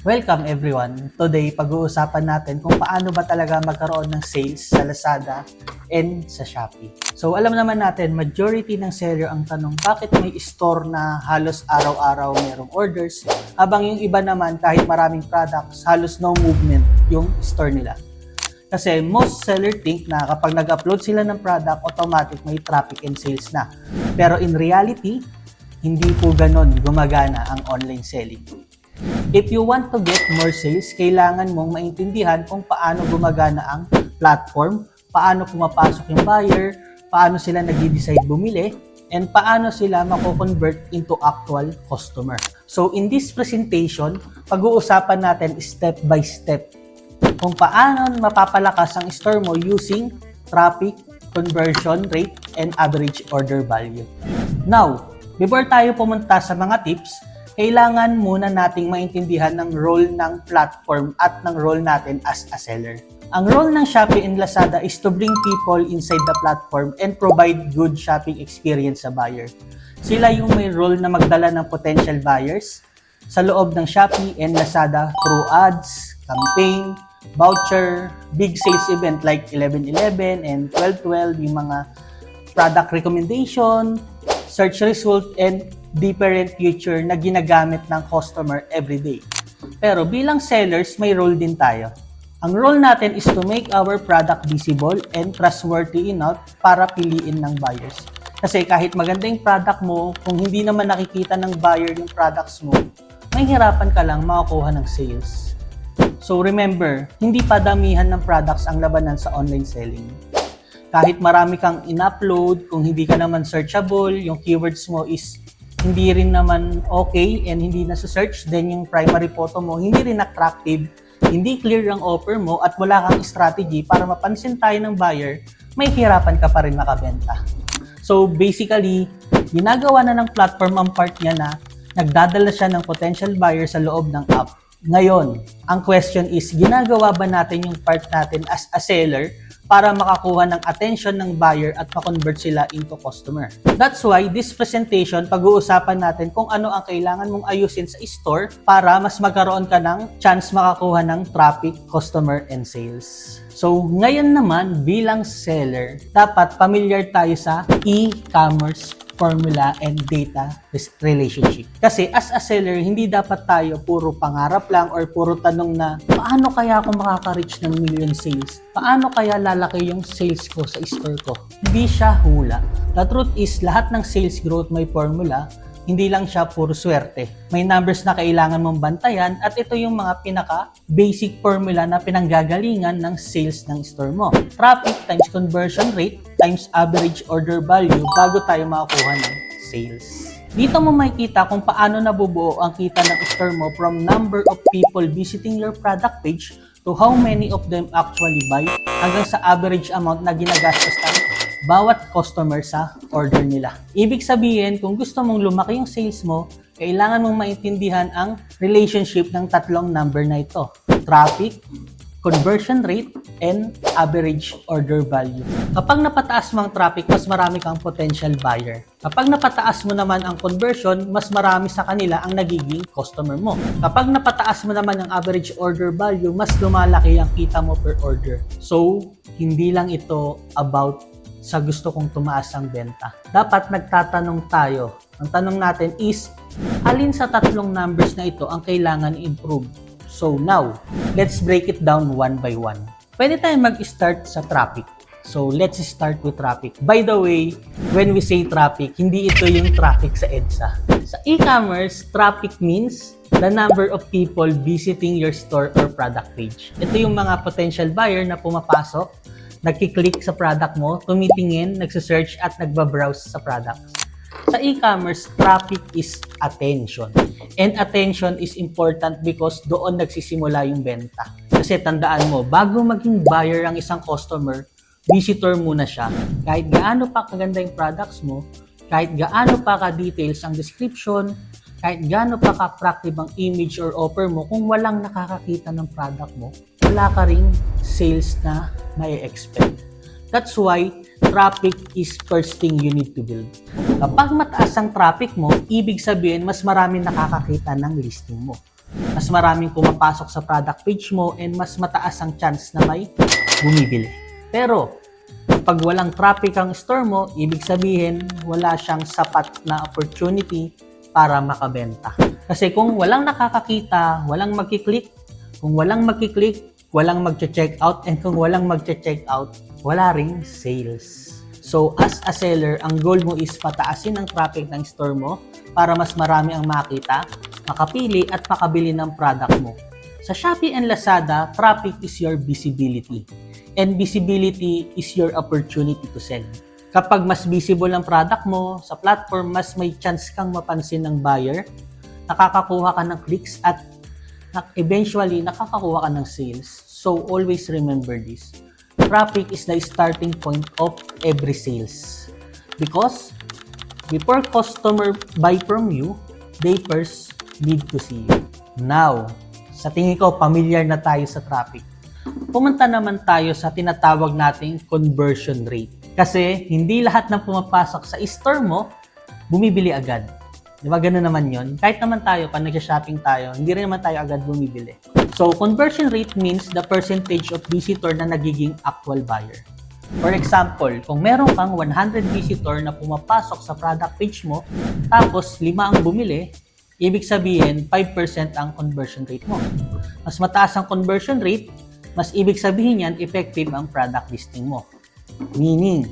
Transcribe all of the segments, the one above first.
Welcome everyone! Today, pag-uusapan natin kung paano ba talaga magkaroon ng sales sa Lazada and sa Shopee. So alam naman natin, majority ng seller ang tanong bakit may store na halos araw-araw merong orders, habang yung iba naman kahit maraming products, halos no movement yung store nila. Kasi most seller think na kapag nag-upload sila ng product, automatic may traffic and sales na. Pero in reality, hindi po ganon gumagana ang online selling. If you want to get more sales, kailangan mong maintindihan kung paano gumagana ang platform, paano pumapasok yung buyer, paano sila nag-decide bumili, and paano sila mako-convert into actual customer. So in this presentation, pag-uusapan natin step by step kung paano mapapalakas ang store mo using traffic, conversion rate, and average order value. Now, before tayo pumunta sa mga tips, kailangan muna nating maintindihan ng role ng platform at ng role natin as a seller. Ang role ng Shopee and Lazada is to bring people inside the platform and provide good shopping experience sa buyer. Sila yung may role na magdala ng potential buyers sa loob ng Shopee and Lazada through ads, campaign, voucher, big sales event like 11/11 and 12/12, yung mga product recommendation, search result, and different feature na ginagamit ng customer everyday. Pero bilang sellers, may role din tayo. Ang role natin is to make our product visible and trustworthy enough para piliin ng buyers. Kasi kahit maganda yung product mo, kung hindi naman nakikita ng buyer yung products mo, may hirapan ka lang makakuha ng sales. So remember, hindi padamihan ng products ang labanan sa online selling. Kahit marami kang in-upload, kung hindi ka naman searchable, yung keywords mo is hindi rin naman okay and hindi na search, then yung primary photo mo hindi rin attractive, hindi clear ang offer mo at wala kang strategy para mapansin tayo ng buyer, may hirapan ka pa rin makabenta. So basically, ginagawa na ng platform ang part niya na nagdadala siya ng potential buyer sa loob ng app. Ngayon, ang question is, ginagawa ba natin yung part natin as a seller para makakuha ng attention ng buyer at ma-convert sila into customer? That's why this presentation, pag-uusapan natin kung ano ang kailangan mong ayusin sa store para mas magkaroon ka ng chance makakuha ng traffic, customer, and sales. So, ngayon naman, bilang seller, dapat familiar tayo sa e-commerce formula and data relationship. Kasi as a seller, hindi dapat tayo puro pangarap lang or puro tanong na paano kaya ako makaka-reach ng million sales? Paano kaya lalaki yung sales ko sa store ko? Hindi siya hula. The truth is, lahat ng sales growth may formula, hindi lang siya puro swerte. May numbers na kailangan mong bantayan at ito yung mga pinaka-basic formula na pinanggagalingan ng sales ng store mo. Traffic times conversion rate times average order value bago tayo makakuha ng sales. Dito mo makikita kung paano nabubuo ang kita ng store mo from number of people visiting your product page to how many of them actually buy hanggang sa average amount na ginagastos ng bawat customer sa order nila. Ibig sabihin, kung gusto mong lumaki yung sales mo, kailangan mong maintindihan ang relationship ng tatlong number na ito. Traffic, conversion rate, and average order value. Kapag napataas mo ang traffic, mas marami kang potential buyer. Kapag napataas mo naman ang conversion, mas marami sa kanila ang nagiging customer mo. Kapag napataas mo naman ang average order value, mas lumalaki ang kita mo per order. So, hindi lang ito about sa gusto kong tumaas ang benta. Dapat nagtatanong tayo. Ang tanong natin is, alin sa tatlong numbers na ito ang kailangan i-improve? So now, let's break it down one by one. Pwede tayong mag-start sa traffic. So let's start with traffic. By the way, when we say traffic, hindi ito yung traffic sa EDSA. Sa e-commerce, traffic means the number of people visiting your store or product page. Ito yung mga potential buyer na pumapasok, nagkiklik sa product mo, tumitingin, nagsisearch at nagbabrowse sa products. Sa e-commerce, traffic is attention. And attention is important because doon nagsisimula yung benta. Kasi tandaan mo, bago maging buyer ang isang customer, visitor muna siya. Kahit gaano pa kaganda yung products mo, kahit gaano pa ka-details ang description, kahit gaano pa ka-attractive ang image or offer mo, kung walang nakakakita ng product mo, wala ka ring sales na may expect. That's why traffic is first thing you need to build. Kapag mataas ang traffic mo, ibig sabihin mas marami nakakakita ng listing mo. mas maraming pumapasok sa product page mo, and mas mataas ang chance na may bumibili. Pero kapag walang traffic ang store mo, ibig sabihin wala siyang sapat na opportunity para makabenta. Kasi kung walang nakakakita, walang magkiklik, kung walang magkiklik, walang magche-check out, and kung walang magche-check out, wala ring sales. So as a seller, ang goal mo is pataasin ang traffic ng store mo para mas marami ang makita, makapili at makabili ng product mo. Sa Shopee and Lazada, traffic is your visibility. And visibility is your opportunity to sell. Kapag mas visible ang product mo sa platform, mas may chance kang mapansin ng buyer, nakakakuha ka ng clicks at eventually nakakakuha ka ng sales. So always remember this. Traffic is the starting point of every sales. Because before customer buy from you, they first need to see you. Now, sa tingin ko, familiar na tayo sa traffic. Pumunta naman tayo sa tinatawag nating conversion rate. Kasi hindi lahat ng pumapasok sa store mo, bumibili agad. Di ba ganun naman yon? Kahit naman tayo, pag nag-shopping tayo, hindi rin naman tayo agad bumibili. So, conversion rate means the percentage of visitor na nagiging actual buyer. For example, kung meron kang 100 visitor na pumapasok sa product page mo, tapos 5 ang bumili, ibig sabihin 5% ang conversion rate mo. Mas mataas ang conversion rate, mas ibig sabihin yan, effective ang product listing mo. Meaning,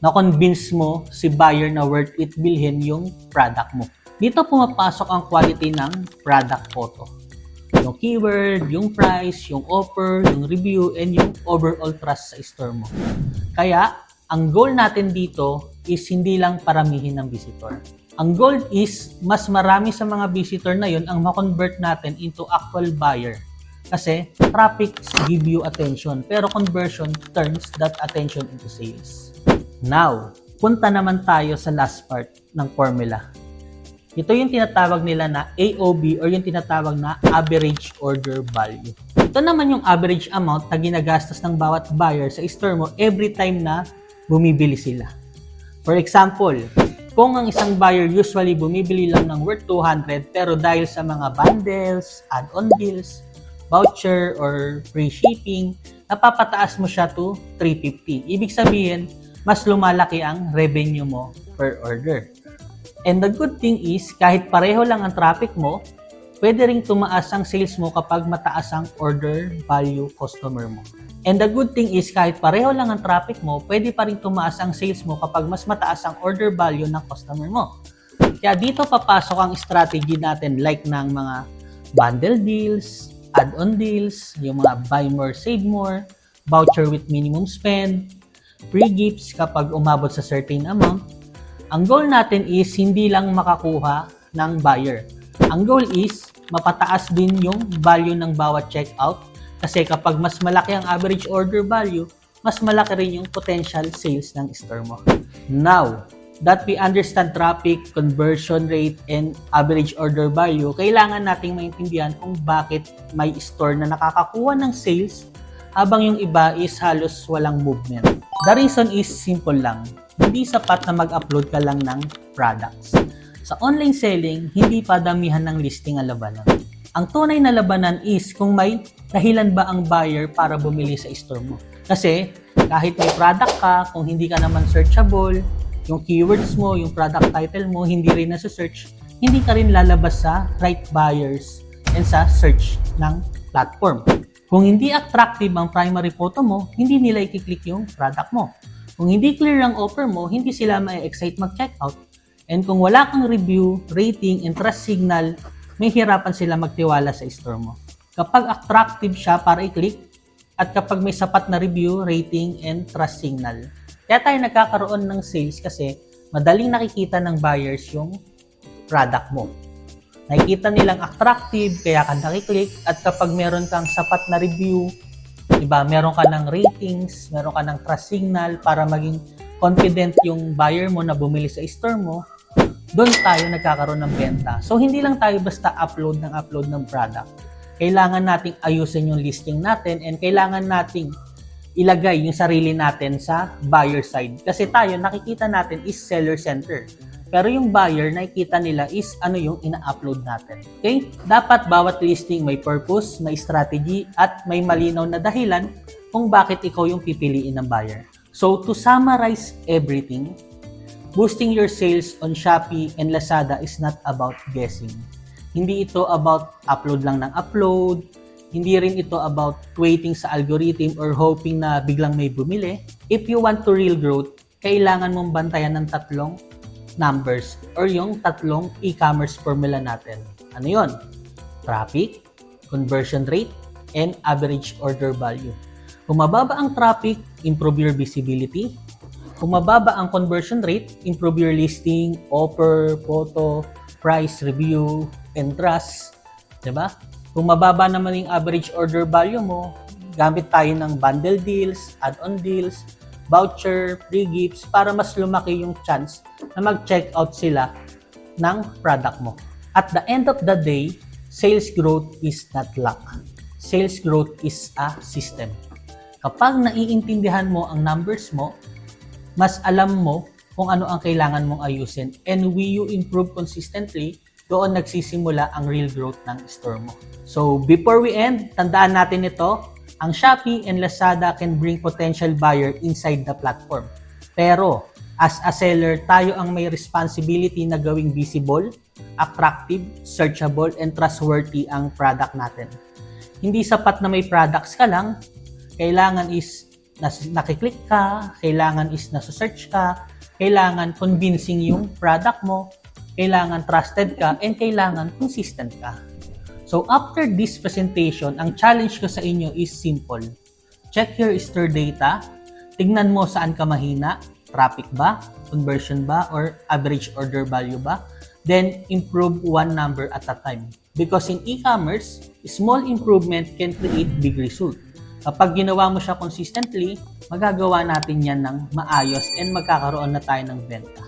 na-convince mo si buyer na worth it bilhin yung product mo. Dito pumapasok ang quality ng product photo. Yung keyword, yung price, yung offer, yung review, and yung overall trust sa store mo. Kaya, ang goal natin dito is hindi lang paramihin ng visitor. Ang goal is mas marami sa mga visitor na yun ang ma-convert natin into actual buyer. Kasi traffic give you attention, pero conversion turns that attention into sales. Now, punta naman tayo sa last part ng formula. Ito yung tinatawag nila na AOV or yung tinatawag na average order value. Ito naman yung average amount na ginagastos ng bawat buyer sa store mo every time na bumibili sila. For example, kung ang isang buyer usually bumibili lang ng worth 200 pero dahil sa mga bundles, add-on deals, voucher, or free shipping, napapataas mo siya to 350. Ibig sabihin, mas lumalaki ang revenue mo per order. And the good thing is, kahit pareho lang ang traffic mo, pwede ring tumaas ang sales mo kapag mataas ang order value customer mo. And the good thing is, kahit pareho lang ang traffic mo, pwede pa rin tumaas ang sales mo kapag mas mataas ang order value ng customer mo. Kaya dito papasok ang strategy natin like ng mga bundle deals, add-on deals, yung mga buy more, save more, voucher with minimum spend, free gifts kapag umabot sa certain amount. Ang goal natin is hindi lang makakuha ng buyer. Ang goal is mapataas din yung value ng bawat checkout kasi kapag mas malaki ang average order value, mas malaki rin yung potential sales ng store mo. Now, that we understand traffic, conversion rate, and average order value, kailangan nating maintindihan kung bakit may store na nakakakuha ng sales habang yung iba is halos walang movement. The reason is simple lang. Hindi sapat na mag-upload ka lang ng products. Sa online selling, hindi pa damihan ng listing ang labanan. Ang tunay na labanan is kung may dahilan ba ang buyer para bumili sa store mo. Kasi kahit may product ka, kung hindi ka naman searchable, yung keywords mo, yung product title mo, hindi rin nasa-search, hindi ka rin lalabas sa right buyers and sa search ng platform. Kung hindi attractive ang primary photo mo, hindi nila i-click yung product mo. Kung hindi clear ang offer mo, hindi sila ma-excite mag-checkout. And kung wala kang review, rating, and trust signal, may hirapan sila magtiwala sa store mo. Kapag attractive siya para i-click, at kapag may sapat na review, rating, and trust signal. Kaya tayo nagkakaroon ng sales kasi madaling nakikita ng buyers yung product mo. Nakikita nilang attractive, kaya ka nakiklik, at kapag meron kang sapat na review, diba, meron ka ng ratings, meron ka ng trust signal para maging confident yung buyer mo na bumili sa store mo, doon tayo nagkakaroon ng benta. So, hindi lang tayo basta upload ng product. Kailangan nating ayusin yung listing natin and kailangan nating ilagay yung sarili natin sa buyer side. Kasi tayo, nakikita natin is seller center. Pero yung buyer, nakikita nila is ano yung ina-upload natin. Okay? Dapat bawat listing may purpose, may strategy, at may malinaw na dahilan kung bakit ikaw yung pipiliin ng buyer. So, to summarize everything, boosting your sales on Shopee and Lazada is not about guessing. Hindi ito about upload lang ng upload. Hindi rin ito about waiting sa algorithm or hoping na biglang may bumili. If you want to real growth, kailangan mong bantayan ng tatlong numbers or yung tatlong e-commerce formula natin. Ano yon? Traffic, conversion rate, and average order value. Kung mababa ang traffic, improve your visibility. Kung mababa ang conversion rate, improve your listing, offer, photo, price, review, and trust. Diba? Kung mababa naman yung average order value mo, gamit tayo ng bundle deals, add-on deals, voucher, free gifts para mas lumaki yung chance na mag-check out sila ng product mo. At the end of the day, sales growth is not luck. Sales growth is a system. Kapag naiintindihan mo ang numbers mo, mas alam mo kung ano ang kailangan mong ayusin. And when you improve consistently, doon nagsisimula ang real growth ng store mo. So before we end, tandaan natin ito, ang Shopee and Lazada can bring potential buyer inside the platform. Pero as a seller, tayo ang may responsibility na gawing visible, attractive, searchable, and trustworthy ang product natin. Hindi sapat na may products ka lang, kailangan is nakiklik ka, kailangan is nasa-search ka, kailangan convincing yung product mo, kailangan trusted ka, and kailangan consistent ka. So after this presentation, ang challenge ko sa inyo is simple. Check your store data, tignan mo saan ka mahina, traffic ba, conversion ba, or average order value ba, then improve one number at a time. Because in e-commerce, small improvement can create big result. Kapag ginawa mo siya consistently, magagawa natin yan ng maayos and magkakaroon na tayo ng benta.